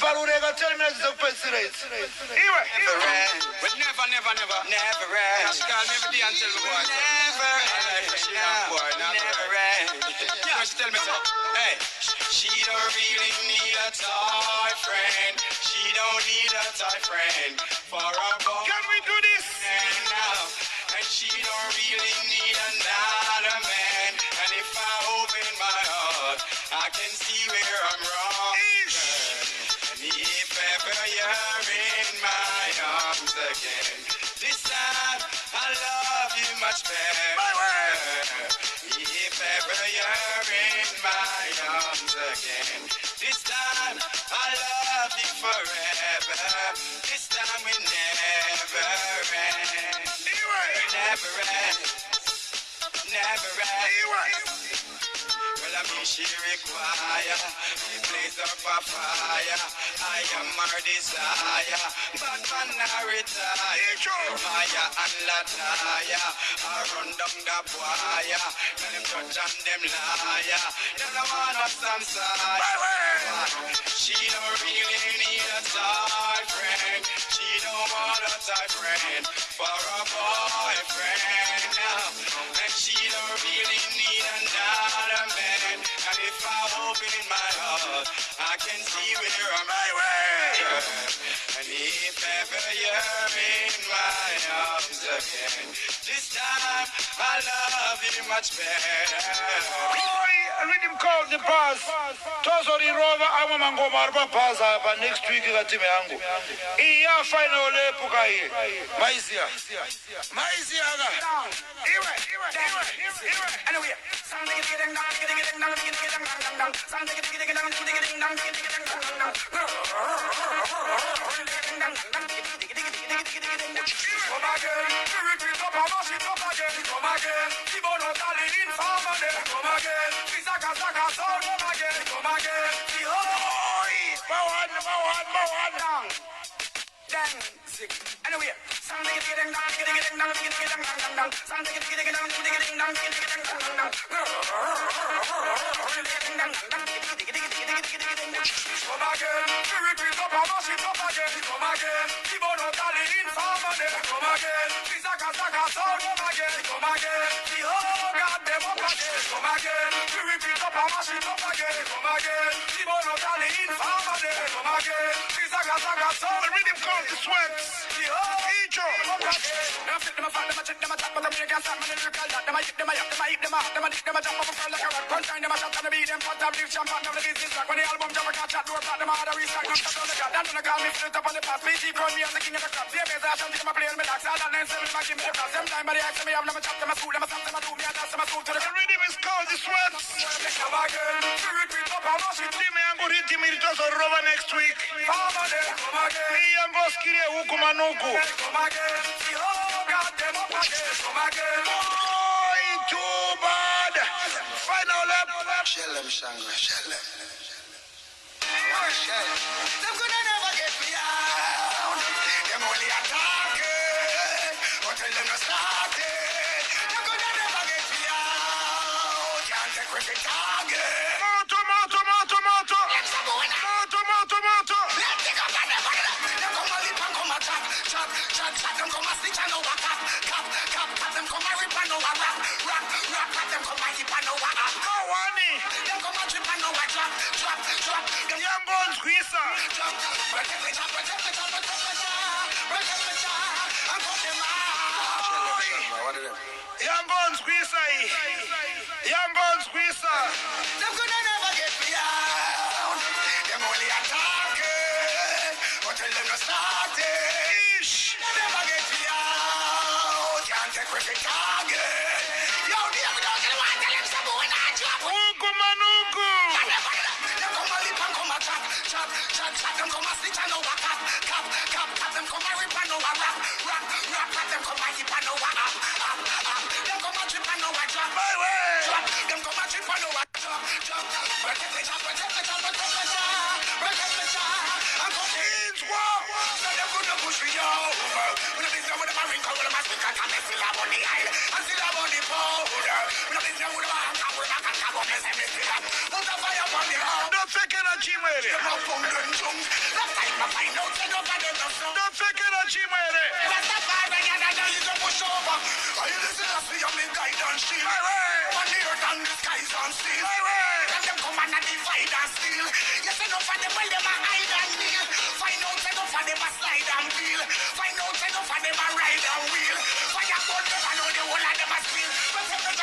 Farurega, tell me that's the first race. Never end. But never end. Call me every day and tell me boy. Never end. Never end. Yeah, she tell me so. Hey, she don't really need a toy friend. She don't need a toy friend for a boy. Can we do this? And she don't really need another man. And if I open my heart, I can see where I'm wrong. And if ever you're in my arms again, this time I love you much better. If ever you're in my arms again, this time I love you forever. This time we never end. Never end. Never end. Well, I mean, she require the blaze up a fire. I am her desire, but man, I retire. Maya and Lataya, I run down the wire. Tell them judge and them liar. Then I want us some side. She don't really need a toy friend. She don't want a toy friend for a boyfriend now. And she don't really need another man. And if I open my heart, I can see where I'm at. And if ever you're in my arms again, this time I love you much better. I read him called the pass. Tozo the rover, I'm a go marba pass but next week at Timmy Ango. Iya final epoca here. Maizia. Anyway, something getting down. Anyway, something getting down. The rhythm called the sweats. Intro. The rhythm is called the sweats. Jimmy Ango hit me to Rover next week. Iamboskire huku manuku. Too bad. Final lap. Shell them, Shangri, shell them. Them could never get me out. Them only attacking, but tell them to start it. Them could never get me out. Can't take with the target. Moto. Let's take up on them. Them come a lip and come a chat. Them come a stitch and over cap. Them come a rip and over rap. Them come a hip and over up. Them come a trip and over drop. Young bones, Quisa. Protect me, and put them out. Young bones, Quisa. Them could never get me out. Them only attacking, but tell them to start it. Ish. They never get me out. Can't take with the target. Yo, we don't get one. Tell them some boy not drop. Huku manuku. Them come a lip and come a chat. Them come a stitch and over cap. Them come a rip and over rap. Them come a hip and over up. Them come a trip and over drop. Them come a trip and over drop. Protect me, and put It's war. so them could not push me over. When I business with the marine car, with the mask, and I'm still up on the aisle. I'm still up on the powder. When I business with the bank, I'm with the bank, I'm still up. Put the fire on the house. Don't take it at Gmail. Them up on them chunks. well, them a hide and kneel. Find out enough of them a slide and peel. Find out enough of them a ride and wheel. Fire gun them and know the whole of them a squeal. Protect me, I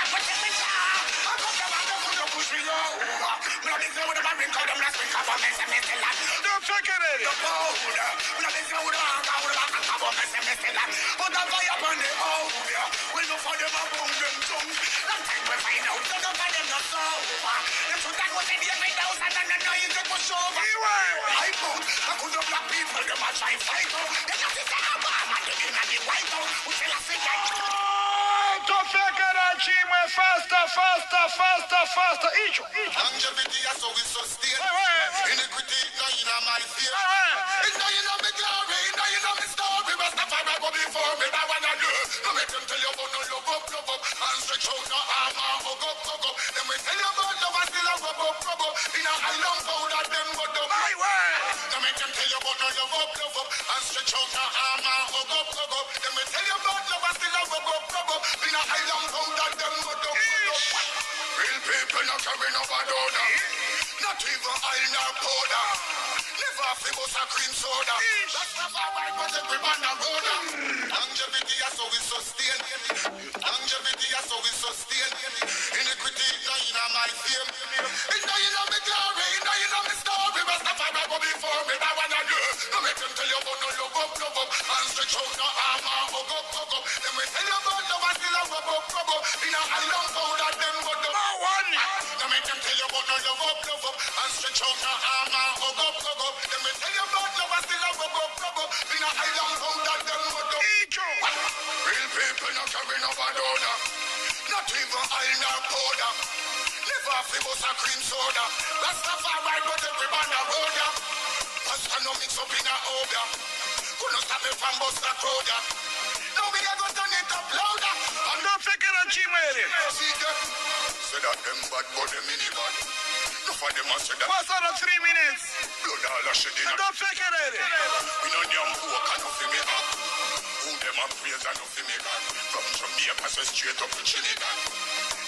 come them and them could push me out. Me no business with them a ring out them last week. I want me say me still that. Don't take it. The powder. Me no business with them a ring out. I want me say me still that. Put a fire upon the over. We know for them a boom them tongue. Long time we find out none of them not sober. Them should that was in the 8,000 and the noise they push over. I put I could have black people them a try fight out. They just say Obama the in the White House. Who tell us it like Don't take it, Chimwe. Faster. Each. Longevity is how we sustain. Iniquity is not in my fear. It's not in my glory, it's not in my story. Rastafari go before me, that one I do. No make them tell you about no love up, and stretch out no arm and hug up. Then we tell you about love and still a rub up. In a high long powder, them go down. No make them tell you about no love up, and stretch out no arm and hug up. Then we tell you about love and still a rub up. In a high long powder, them go down. Real people not carry no bad odor. Not even oil nor powder. Never feel bust a cream soda. That's not how I got every man a road. Longevity is how we sustain. Longevity is how we sustain. Iniquity is not in my fame. It's not in my glory, it's not in my story. Rastafari go before me, that one I do. No make them tell you about no love up. And stretch out no arm and hug up. Then we tell you about love and still a rub up. In a high long powder, them go down. No make them tell you about no love up. And stretch out no arm and hug up. Then we tell you about love and still a rub up. In a high long powder, them go down. Real people not carry no bad odor. Not even oil nor powder. Never feel bust a cream soda. Rastafari got every man a road. Pastor no mix up in a order. Couldn't stop me from bust a crowd. Now we are going to turn it up louder. And Don't take it, Chimwe. see them. Say that them bad but them mini bad. No for them a say that Pass out of 3 minutes. blood all a shed in a. Don't take it. We no damn poor can nothing me up. Who them a praise and nothing me God. From Jamaica so straight up to Trinidad.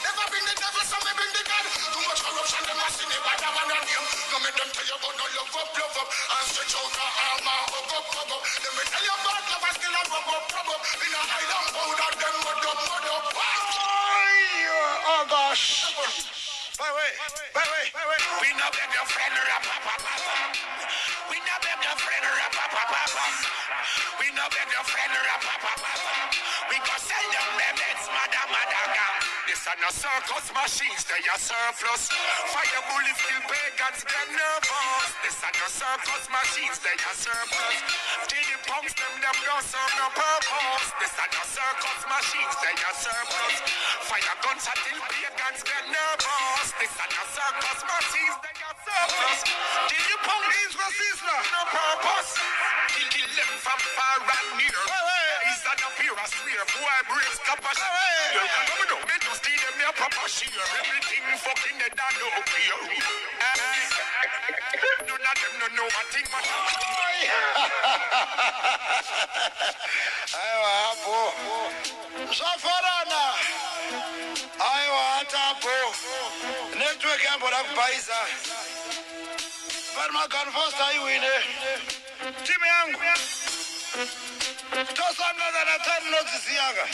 Never bring the devil, so me bring the God. Too much corruption, them a sin it, but I want to name. No make them tell you about no love up. And stretch out the arm and hug up. Then me tell you about love and still a rub up. In a high down powder, them mud up. Oh gosh. Wait. we no beg your friend rap. We no beg your friend rap. We no beg your friend rap. We go sell them beds, mother gang. This are no circus machines, they are surplus. Fire bully feel pagans get nervous. This are no circus machines, they are surplus. Till the punks them don't serve no purpose. This are no circus machines, they are surplus. Fire guns until pagans get nervous. This are no circus machines, they are surplus. Till the punks no purpose. Kill them from far and near. Is that a pure swear? Boy braves capacity. Me just steal them their proper share. Everything fucking they don't know clear. None of them no know what thing man. Aiwa hapo. Safarana. Aiwa hata hapo. Network hapo na kupaiza. Farma Canfosta iwine. Timu yangu. Tosa ngaza na 10 notes siaga.